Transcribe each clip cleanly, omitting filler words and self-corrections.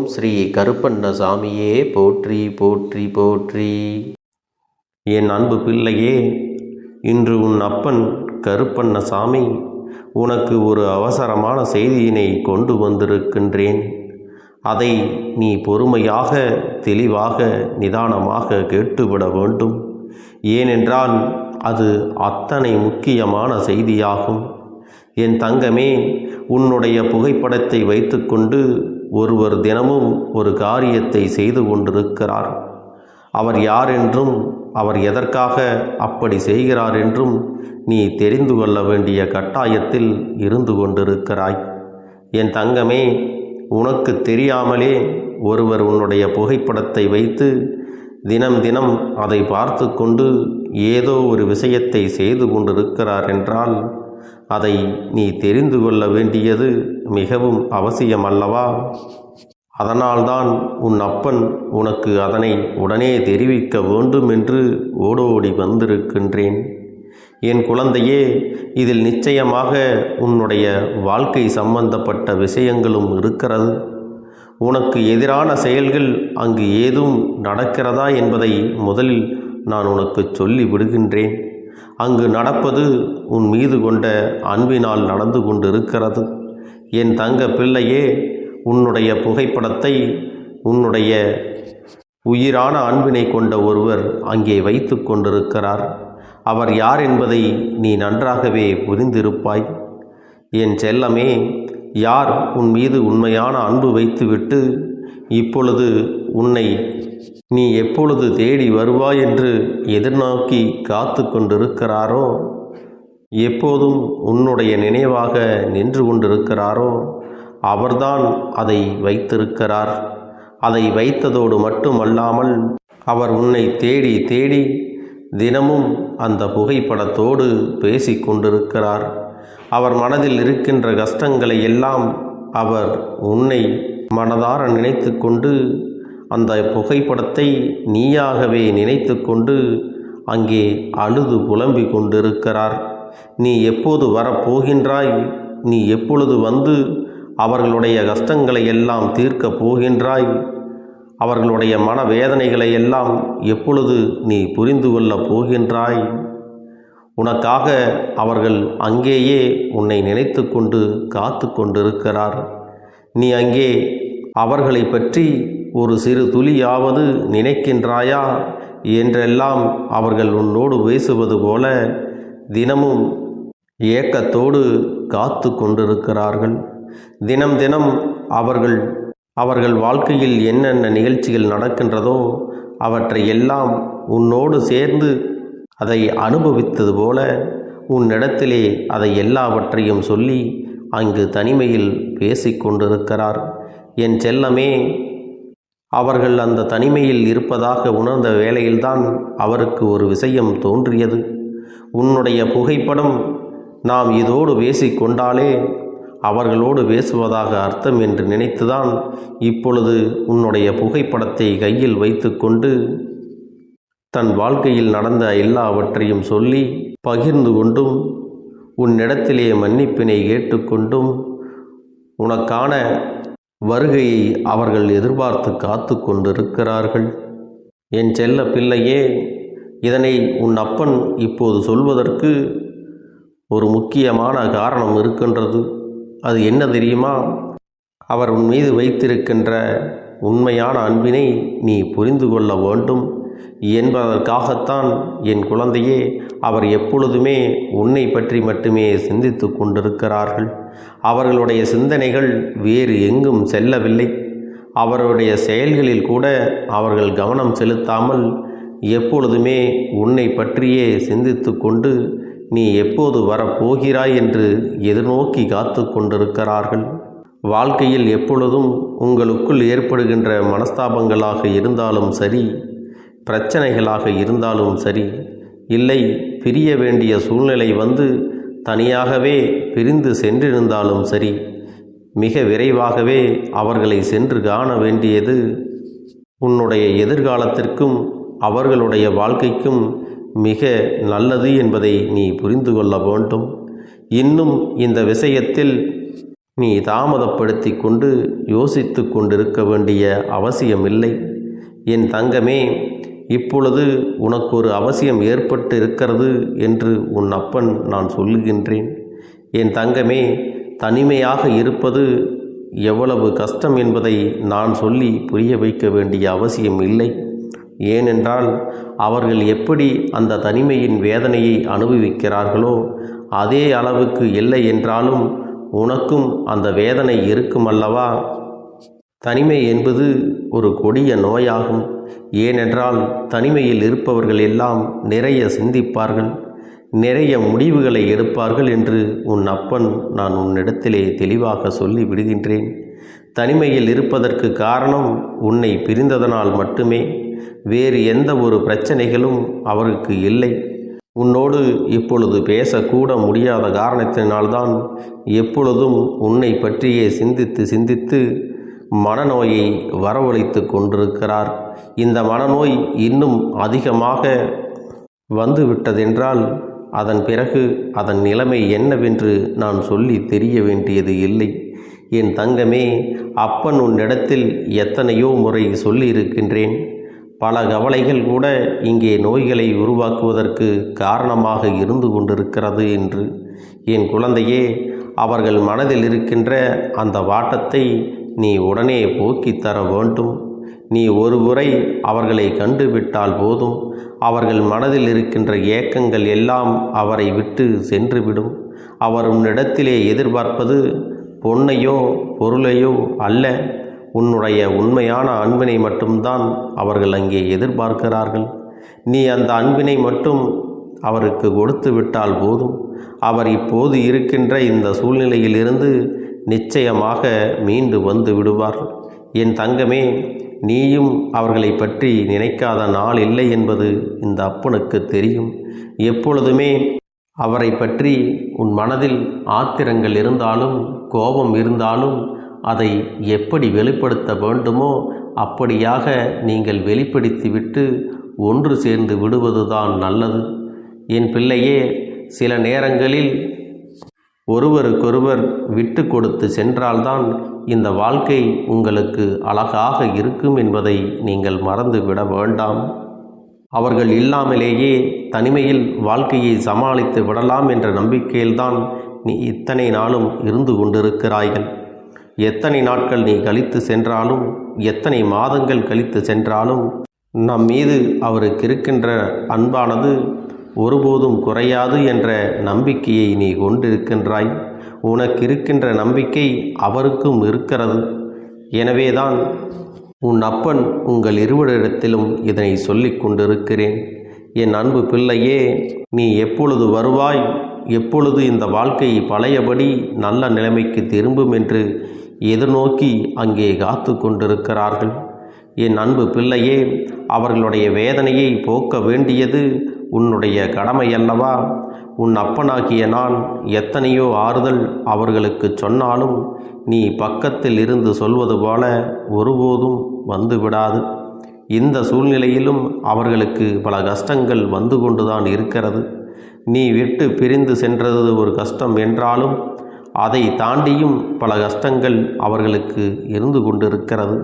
ஓம் ஸ்ரீ கருப்பண்ணசாமியே போற்றி போற்றி போற்றி. என் அன்பு பிள்ளையே, இன்று உன் அப்பன் கருப்பண்ணசாமி உனக்கு ஒரு அவசரமான செய்தியினை கொண்டு வந்திருக்கின்றேன். அதை நீ பொறுமையாக, தெளிவாக, நிதானமாக கேட்டுவிட வேண்டும். ஏனென்றால் அது அத்தனை முக்கியமான செய்தியாகும். என் தங்கமே, உன்னுடைய புகைப்படத்தை வைத்துக்கொண்டு ஒருவர் தினமும் ஒரு காரியத்தை செய்து கொண்டிருக்கிறார். அவர் யார் என்றும் அவர் எதற்காக அப்படி செய்கிறார் என்றும் நீ தெரிந்து கொள்ள வேண்டிய கட்டாயத்தில் இருந்து கொண்டிருக்கிறாய். என் தங்கமே, உனக்கு தெரியாமலே ஒருவர் உன்னுடைய புகைப்படத்தை வைத்து தினம் தினம் அதை பார்த்து கொண்டு ஏதோ ஒரு விஷயத்தை செய்து கொண்டிருக்கிறார் என்றால் அதை நீ தெரிந்து கொள்ள வேண்டியது மிகவும் அவசியம் அல்லவா? அதனால்தான் உன் அப்பன் உனக்கு அதனை உடனே தெரிவிக்க வேண்டும் என்று ஓடோடி வந்திருக்கின்றேன். என் குழந்தையே, இதில் நிச்சயமாக உன்னுடைய வாழ்க்கை சம்பந்தப்பட்ட விஷயங்களும் இருக்கிறது. உனக்கு எதிரான செயல்கள் அங்கு ஏதும் நடக்கிறதா என்பதை முதலில் நான் உனக்கு சொல்லி விடுகின்றேன். அங்கு நடப்பது உன் மீது கொண்ட அன்பினால் நடந்து கொண்டிருக்கிறது. என் தங்க பிள்ளையே, உன்னுடைய புகைப்படத்தை உன்னுடைய உயிரான அன்பினை கொண்ட ஒருவர் அங்கே வைத்து கொண்டிருக்கிறார். அவர் யார் என்பதை நீ நன்றாகவே புரிந்திருப்பாய். என் செல்லமே, யார் உன் மீது உண்மையான அன்பு வைத்துவிட்டு இப்பொழுது உன்னை நீ எப்பொழுது தேடி வருவாய் என்று எதிர்நோக்கி காத்து கொண்டிருக்கிறாரோ, எப்போதும் உன்னுடைய நினைவாக நின்று கொண்டிருக்கிறாரோ, அவர்தான் அதை வைத்திருக்கிறார். அதை வைத்ததோடு மட்டுமல்லாமல் அவர் உன்னை தேடி தேடி தினமும் அந்த புகைப்படத்தோடு பேசி கொண்டிருக்கிறார். அவர் மனதில் இருக்கின்ற கஷ்டங்களை எல்லாம் அவர் உன்னை மனதார நினைத்து கொண்டு அந்த புகைப்படத்தை நீயாகவே நினைத்து கொண்டு அங்கே அழுது புலம்பிக் கொண்டிருக்கிறார். நீ எப்போது வரப்போகின்றாய்? நீ எப்பொழுது வந்து அவர்களுடைய கஷ்டங்களை எல்லாம் தீர்க்கப் போகின்றாய்? அவர்களுடைய மனவேதனைகளை எல்லாம் எப்பொழுது நீ புரிந்து கொள்ளப் போகின்றாய்? உனக்காக அவர்கள் அங்கேயே உன்னை நினைத்து கொண்டு காத்து கொண்டிருக்கிறார். நீ அங்கே அவர்களை பற்றி ஒரு சிறு துளியாவது நினைக்கின்றாயா என்றெல்லாம் அவர்கள் உன்னோடு பேசுவது போல தினமும் ஏக்கத்தோடு காத்து கொண்டிருக்கிறார்கள். தினம் தினம் அவர்கள் வாழ்க்கையில் என்னென்ன நிகழ்ச்சிகள் நடக்கின்றதோ அவற்றை எல்லாம் உன்னோடு சேர்ந்து அதை அனுபவித்தது போல உன்னிடத்திலே அதை எல்லாவற்றையும் சொல்லி அங்கு தனிமையில் பேசிக்கொண்டிருக்கிறார். என் செல்லமே, அவர்கள் அந்த தனிமையில் இருப்பதாக உணர்ந்த வேளையில்தான் அவருக்கு ஒரு விஷயம் தோன்றியது. உன்னுடைய புகைப்படம் நாம் இதோடு பேசிக்கொண்டாலே அவர்களோடு பேசுவதாக அர்த்தம் என்று நினைத்துதான் இப்பொழுது உன்னுடைய புகைப்படத்தை கையில் வைத்துக்கொண்டு தன் வாழ்க்கையில் நடந்த எல்லாவற்றையும் சொல்லி பகிர்ந்து கொண்டும் உன்னிடத்திலே மன்னிப்பினை கேட்டுக்கொண்டும் உனக்கான வருகையை அவர்கள் எதிர்பார்த்து காத்து கொண்டிருக்கிறார்கள். என் செல்ல பிள்ளையே, இதனை உன் அப்பன் இப்போது சொல்வதற்கு ஒரு முக்கியமான காரணம் இருக்கின்றது. அது என்ன தெரியுமா? அவர் உன் மீது வைத்திருக்கின்ற உண்மையான அன்பினை நீ புரிந்து கொள்ள வேண்டும் என்பதற்காகத்தான் என் குழந்தையே அவர் எப்பொழுதுமே உன்னை பற்றி மட்டுமே சிந்தித்து கொண்டிருக்கிறார்கள். அவர்களுடைய சிந்தனைகள் வேறு எங்கும் செல்லவில்லை. அவருடைய செயல்களில் கூட அவர்கள் கவனம் செலுத்தாமல் எப்பொழுதுமே உன்னை பற்றியே சிந்தித்து கொண்டு நீ எப்போது வரப்போகிறாய் என்று எதிர்நோக்கி காத்து கொண்டிருக்கிறார்கள். வாழ்க்கையில் எப்பொழுதும் உங்களுக்குள் ஏற்படுகின்ற மனஸ்தாபங்களாக இருந்தாலும் சரி, பிரச்சனைகளாக இருந்தாலும் சரி, இல்லை பிரிய வேண்டிய சூழ்நிலை வந்து தனியாகவே பிரிந்து சென்றிருந்தாலும் சரி, மிக விரைவாகவே அவர்களை சென்று காண வேண்டியது உன்னுடைய எதிர்காலத்திற்கும் அவர்களுடைய வாழ்க்கைக்கும் மிக நல்லது என்பதை நீ புரிந்து கொள்ள வேண்டும். இன்னும் இந்த விஷயத்தில் நீ தாமதப்படுத்தி கொண்டு யோசித்து கொண்டிருக்க வேண்டிய அவசியமில்லை. என் தங்கமே, இப்பொழுது உனக்கு ஒரு அவசியம் ஏற்பட்டு இருக்கிறது என்று உன் அப்பன் நான் சொல்லுகின்றேன். என் தங்கமே, தனிமையாக இருப்பது எவ்வளவு கஷ்டம் என்பதை நான் சொல்லி புரிய வைக்க வேண்டிய அவசியம் இல்லை. ஏனென்றால் அவர்கள் எப்படி அந்த தனிமையின் வேதனையை அனுபவிக்கிறார்களோ அதே அளவுக்கு இல்லை என்றாலும் உனக்கும் அந்த வேதனை இருக்கும் அல்லவா? தனிமை என்பது ஒரு கொடிய நோயாகும். ஏனென்றால் தனிமையில் இருப்பவர்கள் எல்லாம் நிறைய சிந்திப்பார்கள், நிறைய முடிவுகளை எடுப்பார்கள் என்று உன் அப்பன் நான் உன்னிடத்திலே தெளிவாக சொல்லி விடுகின்றேன். தனிமையில் இருப்பதற்கு காரணம் உன்னை பிரிந்ததனால் மட்டுமே. வேறு எந்த ஒரு பிரச்சனைகளும் அவருக்கு இல்லை. உன்னோடு இப்பொழுது பேசக்கூட முடியாத காரணத்தினால்தான் எப்பொழுதும் உன்னை பற்றியே சிந்தித்து சிந்தித்து மனநோயை வரவழைத்து கொண்டிருக்கிறார். இந்த மனநோய் இன்னும் அதிகமாக வந்துவிட்டதென்றால் அதன் பிறகு அதன் நிலைமை என்னவென்று நான் சொல்லி தெரிய வேண்டியது இல்லை. என் தங்கமே, அப்பன் உன்னிடத்தில் எத்தனையோ முறை சொல்லியிருக்கின்றேன். பல கவலைகள் கூட இங்கே நோய்களை உருவாக்குவதற்கு காரணமாக இருந்து கொண்டிருக்கிறது என்று. என் குழந்தையே, அவர்கள் மனதில் இருக்கின்ற அந்த வாட்டத்தை நீ உடனே போக்கித் தர வேண்டும். நீ ஒரு முறை அவர்களை கண்டுவிட்டால் போதும். அவர்கள் மனதில் இருக்கின்ற ஏக்கங்கள் எல்லாம் அவரை விட்டு சென்றுவிடும். அவர் உன்னிடத்திலே எதிர்பார்ப்பது பொன்னையோ பொருளையோ அல்ல, உன்னுடைய உண்மையான அன்பினை மட்டும்தான் அவர்கள் அங்கே எதிர்பார்க்கிறார்கள். நீ அந்த அன்பினை மட்டும் அவருக்கு கொடுத்து விட்டால் போதும். அவர் இப்போது இருக்கின்ற இந்த சூழ்நிலையிலிருந்து நிச்சயமாக மீண்டு வந்து விடுவார். என் தங்கமே, நீயும் அவர்களை பற்றி நினைக்காத நாள் இல்லை என்பது இந்த அப்பனுக்கு தெரியும். எப்பொழுதுமே அவரை பற்றி உன் மனதில் ஆத்திரங்கள் இருந்தாலும் கோபம் இருந்தாலும் அதை எப்படி வெளிப்படுத்த வேண்டுமோ அப்படியாக நீங்கள் வெளிப்படுத்திவிட்டு ஒன்று சேர்ந்து விடுவதுதான் நல்லது. என் பிள்ளையே, சில நேரங்களில் ஒருவருக்கொருவர் விட்டு கொடுத்து சென்றால்தான் இந்த வாழ்க்கை உங்களுக்கு அழகாக இருக்கும் என்பதை நீங்கள் மறந்துவிட வேண்டாம். அவர்கள் இல்லாமலேயே தனிமையில் வாழ்க்கையை சமாளித்து விடலாம் என்ற நம்பிக்கையில்தான் நீ இத்தனை நாளும் இருந்து கொண்டிருக்கிறாய்கள். எத்தனை நாட்கள் நீ கழித்து சென்றாலும், எத்தனை மாதங்கள் கழித்து சென்றாலும் நம் மீது அவருக்கு இருக்கின்ற அன்பானது ஒருபோதும் குறையாது என்ற நம்பிக்கையை நீ கொண்டிருக்கின்றாய். உனக்கு இருக்கின்ற நம்பிக்கை அவருக்கும் இருக்கிறது. எனவேதான் உன் அப்பன் உங்கள் இருவரிடத்திலும் இதனை சொல்லிக் கொண்டிருக்கிறேன். என் அன்பு பிள்ளையே, நீ எப்பொழுது வருவாய், எப்பொழுது இந்த வாழ்க்கை பழையபடி நல்ல நிலைமைக்கு திரும்பும் என்று எதிர்நோக்கி அங்கே காத்து கொண்டிருக்கிறார்கள். என் அன்பு பிள்ளையே, அவர்களுடைய வேதனையை போக்க வேண்டியது உன்னுடைய கடமை அல்லவா? உன் அப்பனாகிய நான் எத்தனையோ ஆறுதல் அவர்களுக்கு சொன்னாலும் நீ பக்கத்தில் இருந்து சொல்வது போல ஒருபோதும் வந்துவிடாது. இந்த சூழ்நிலையிலும் அவர்களுக்கு பல கஷ்டங்கள் வந்து கொண்டுதான் இருக்கிறது. நீ விட்டு பிரிந்து சென்றது ஒரு கஷ்டம் என்றாலும் அதை தாண்டியும் பல கஷ்டங்கள் அவர்களுக்கு இருந்து கொண்டிருக்கிறது.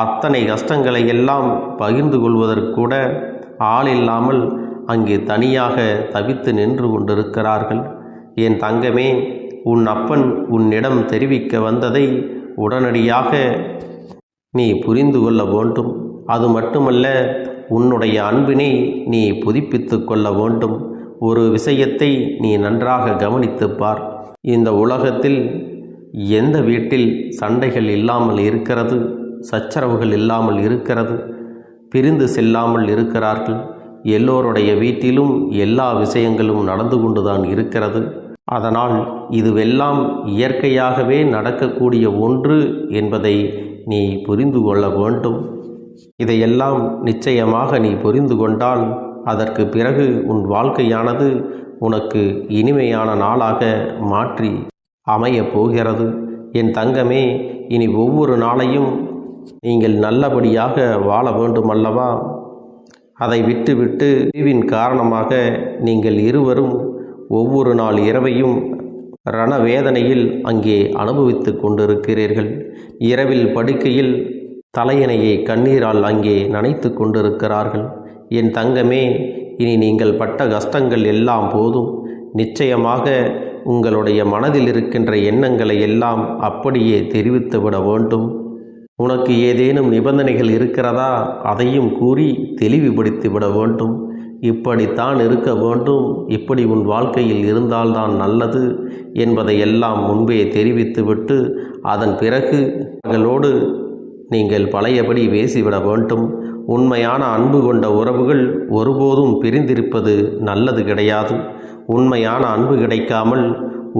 அத்தனை கஷ்டங்களை எல்லாம் பகிர்ந்து கொள்வதற்கூட ஆள் இல்லாமல் அங்கே தனியாக தவித்து நின்று கொண்டிருக்கிறார்கள். என் தங்கமே, உன் அப்பன் உன்னிடம் தெரிவிக்க வந்ததை உடனடியாக நீ புரிந்து கொள்ள வேண்டும். அது மட்டுமல்ல, உன்னுடைய அன்பினை நீ புதுப்பித்து கொள்ள வேண்டும். ஒரு விஷயத்தை நீ நன்றாக கவனித்துப் பார். இந்த உலகத்தில் எந்த வீட்டில் சண்டைகள் இல்லாமல் இருக்கிறது, சச்சரவுகள் இல்லாமல் இருக்கிறது, பிரிந்து செல்லாமல் இருக்கிறார்கள்? எல்லோருடைய வீட்டிலும் எல்லா விஷயங்களும் நடந்து கொண்டுதான் இருக்கிறது. அதனால் இதுவெல்லாம் இயற்கையாகவே நடக்கக்கூடிய ஒன்று என்பதை நீ புரிந்து கொள்ள வேண்டும். இதையெல்லாம் நிச்சயமாக நீ புரிந்து கொண்டால் அதற்கு பிறகு உன் வாழ்க்கையானது உனக்கு இனிமையான நாளாக மாற்றி அமையப் போகிறது. என் தங்கமே, இனி ஒவ்வொரு நாளையும் நீங்கள் நல்லபடியாக வாழ வேண்டுமல்லவா? அதை விட்டுவிட்டு பிரிவின் காரணமாக நீங்கள் இருவரும் ஒவ்வொரு நாள் இரவையும் ரணவேதனையில் அங்கே அனுபவித்து கொண்டிருக்கிறீர்கள். இரவில் படுக்கையில் தலையணையை கண்ணீரால் அங்கே நனைத்து கொண்டிருக்கிறார்கள். என் தங்கமே, இனி நீங்கள் பட்ட கஷ்டங்கள் எல்லாம் போதும். நிச்சயமாக உங்களுடைய மனதில் இருக்கின்ற எண்ணங்களை எல்லாம் அப்படியே தெரிவித்துவிட வேண்டும். உனக்கு ஏதேனும் நிபந்தனைகள் இருக்கிறதா, அதையும் கூறி தெளிவுபடுத்தி விட வேண்டும். இப்படித்தான் இருக்க வேண்டும், இப்படி உன் வாழ்க்கையில் இருந்தால்தான் நல்லது என்பதை எல்லாம் முன்பே தெரிவித்துவிட்டு அதன் பிறகு அவர்களோடு நீங்கள் பழையபடி பேசிவிட வேண்டும். உண்மையான அன்பு கொண்ட உறவுகள் ஒருபோதும் பிரிந்திருப்பது நல்லது கிடையாது. உண்மையான அன்பு கிடைக்காமல்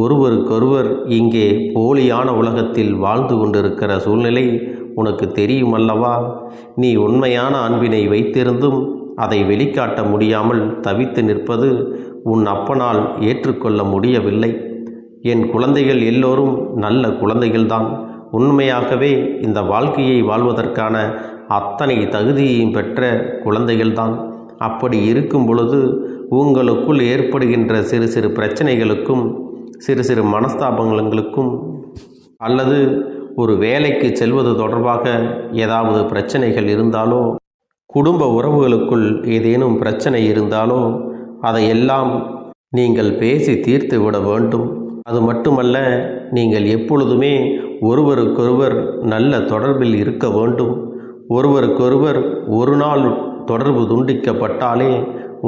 ஒருவருக்கொருவர் இங்கே போலியான உலகத்தில் வாழ்ந்து கொண்டிருக்கிற சூழ்நிலை உனக்கு தெரியுமல்லவா? நீ உண்மையான அன்பினை வைத்திருந்தும் அதை வெளிக்காட்ட முடியாமல் தவித்து நிற்பது உன் அப்பனால் ஏற்றுக்கொள்ள முடியவில்லை. என் குழந்தைகள் எல்லோரும் நல்ல குழந்தைகள்தான். உண்மையாகவே இந்த வாழ்க்கையை வாழ்வதற்கான அத்தனை தகுதியையும் பெற்ற குழந்தைகள்தான். அப்படி இருக்கும் பொழுது உங்களுக்குள் ஏற்படுகின்ற சிறு சிறு பிரச்சனைகளுக்கும் சிறு சிறு மனஸ்தாபங்களுக்கும் அல்லது ஒரு வேலைக்கு செல்வது தொடர்பாக ஏதாவது பிரச்சனைகள் இருந்தாலோ, குடும்ப உறவுகளுக்குள் ஏதேனும் பிரச்சனை இருந்தாலோ அதையெல்லாம் நீங்கள் பேசி தீர்த்து விட வேண்டும். அது மட்டுமல்ல, நீங்கள் எப்பொழுதுமே ஒருவருக்கொருவர் நல்ல தொடர்பில் இருக்க வேண்டும். ஒருவருக்கொருவர் ஒரு நாள் தொடர்பு துண்டிக்கப்பட்டாலே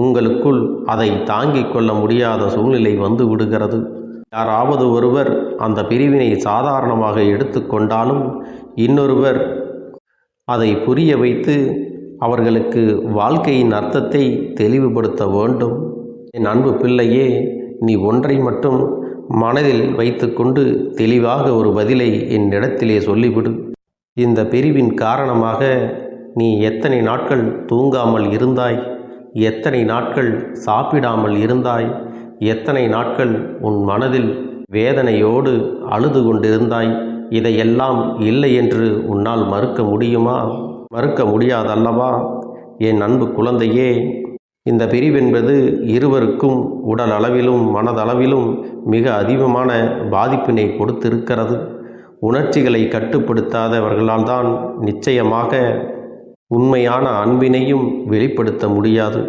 உங்களுக்குள் அதை தாங்கிக் கொள்ள முடியாத சூழ்நிலை வந்து விடுகிறது. யாராவது ஒருவர் அந்த பிரிவினை சாதாரணமாக எடுத்துக்கொண்டாலும் இன்னொருவர் அதை புரிய வைத்து அவர்களுக்கு வாழ்க்கையின் அர்த்தத்தை தெளிவுபடுத்த வேண்டும். என் அன்பு பிள்ளையே, நீ ஒன்றை மட்டும் மனதில் வைத்துக்கொண்டு தெளிவாக ஒரு பதிலை என்னிடத்திலே சொல்லிவிடு. இந்த பிரிவின் காரணமாக நீ எத்தனை நாட்கள் தூங்காமல் இருந்தாய்? எத்தனை நாட்கள் சாப்பிடாமல் இருந்தாய்? எத்தனை நாட்கள் உன் மனதில் வேதனையோடு அழுது கொண்டிருந்தாய்? இதையெல்லாம் இல்லை என்று உன்னால் மறுக்க முடியுமா? மறுக்க முடியாதல்லவா? என் அன்பு குழந்தையே, இந்த பிரிவென்பது இருவருக்கும் உடல் அளவிலும் மனதளவிலும் மிக அதிகமான பாதிப்பினை கொடுத்திருக்கிறது. உணர்ச்சிகளை கட்டுப்படுத்தாதவர்களால் தான் நிச்சயமாக உண்மையான அன்பினையும் வெளிப்படுத்த முடியாது.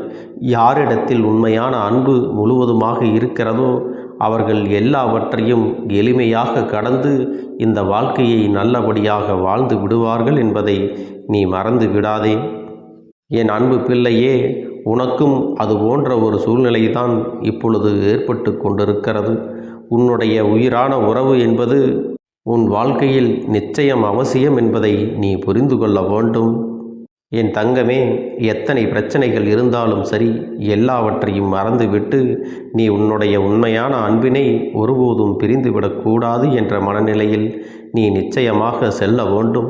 யாரிடத்தில் உண்மையான அன்பு முழுவதுமாக இருக்கிறதோ அவர்கள் எல்லாவற்றையும் எளிமையாக கடந்து இந்த வாழ்க்கையை நல்லபடியாக வாழ்ந்து விடுவார்கள் என்பதை நீ மறந்து விடாதே. என் அன்பு பிள்ளையே, உனக்கும் அது போன்ற ஒரு சூழ்நிலைதான் இப்பொழுது ஏற்பட்டு கொண்டிருக்கிறது. உன்னுடைய உயிரான உறவு என்பது உன் வாழ்க்கையில் நிச்சயம் அவசியம் என்பதை நீ புரிந்து கொள்ள வேண்டும். என் தங்கமே, எத்தனை பிரச்சனைகள் இருந்தாலும் சரி, எல்லாவற்றையும் மறந்துவிட்டு நீ உன்னுடைய உண்மையான அன்பினை ஒருபோதும் பிரிந்துவிடக்கூடாது என்ற மனநிலையில் நீ நிச்சயமாக செல்ல வேண்டும்.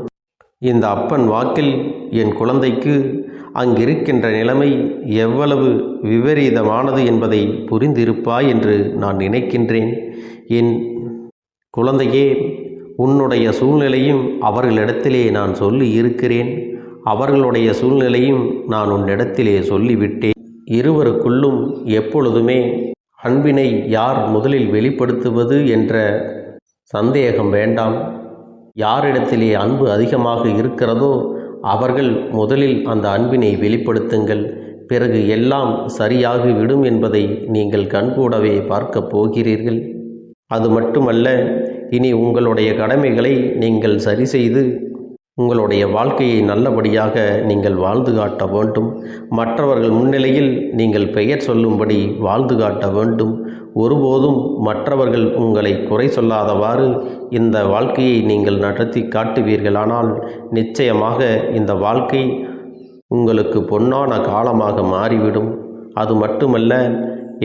இந்த அப்பன் வாக்கில் என் குழந்தைக்கு அங்கிருக்கின்ற நிலைமை எவ்வளவு விபரீதமானது என்பதை புரிந்திருப்பாய் என்று நான் நினைக்கின்றேன். என் குழந்தையே, உன்னுடைய சூழ்நிலையும் அவர்களிடத்திலே நான் சொல்லி இருக்கிறேன். அவர்களுடைய சூழ்நிலையும் நான் உன்னிடத்திலே சொல்லிவிட்டேன். இருவருக்குள்ளும் எப்பொழுதுமே அன்பினை யார் முதலில் வெளிப்படுத்துவது என்ற சந்தேகம் வேண்டாம். யாரிடத்திலே அன்பு அதிகமாக இருக்கிறதோ அவர்கள் முதலில் அந்த அன்பினை வெளிப்படுத்துங்கள். பிறகு எல்லாம் சரியாகிவிடும் என்பதை நீங்கள் கண்கூடவே பார்க்கப் போகிறீர்கள். அது மட்டுமல்ல, இனி உங்களுடைய கடமைகளை நீங்கள் சரி செய்து உங்களுடைய வாழ்க்கையை நல்லபடியாக நீங்கள் வாழ்ந்து காட்ட வேண்டும். மற்றவர்கள் முன்னிலையில் நீங்கள் பெயர் சொல்லும்படி வாழ்ந்து காட்ட வேண்டும். ஒருபோதும் மற்றவர்கள் உங்களை குறை சொல்லாதவாறு இந்த வாழ்க்கையை நீங்கள் நடத்தி காட்டுவீர்களானால் நிச்சயமாக இந்த வாழ்க்கை உங்களுக்கு பொன்னான காலமாக மாறிவிடும். அது மட்டுமல்ல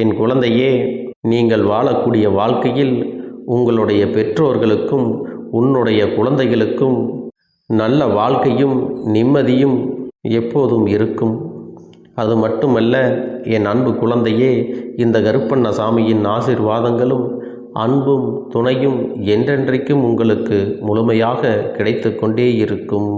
என் குழந்தையே, நீங்கள் வாழக்கூடிய வாழ்க்கையில் உங்களுடைய பெற்றோர்களுக்கும் உன்னுடைய குழந்தைகளுக்கும் நல்ல வாழ்க்கையும் நிம்மதியும் எப்போதும் இருக்கும். அது மட்டுமல்ல என் அன்பு குழந்தையே, இந்த கருப்பண்ணசாமியின் ஆசீர்வாதங்களும் அன்பும் துணையும் என்றென்றைக்கும் உங்களுக்கு முழுமையாக கிடைத்து கொண்டே இருக்கும்.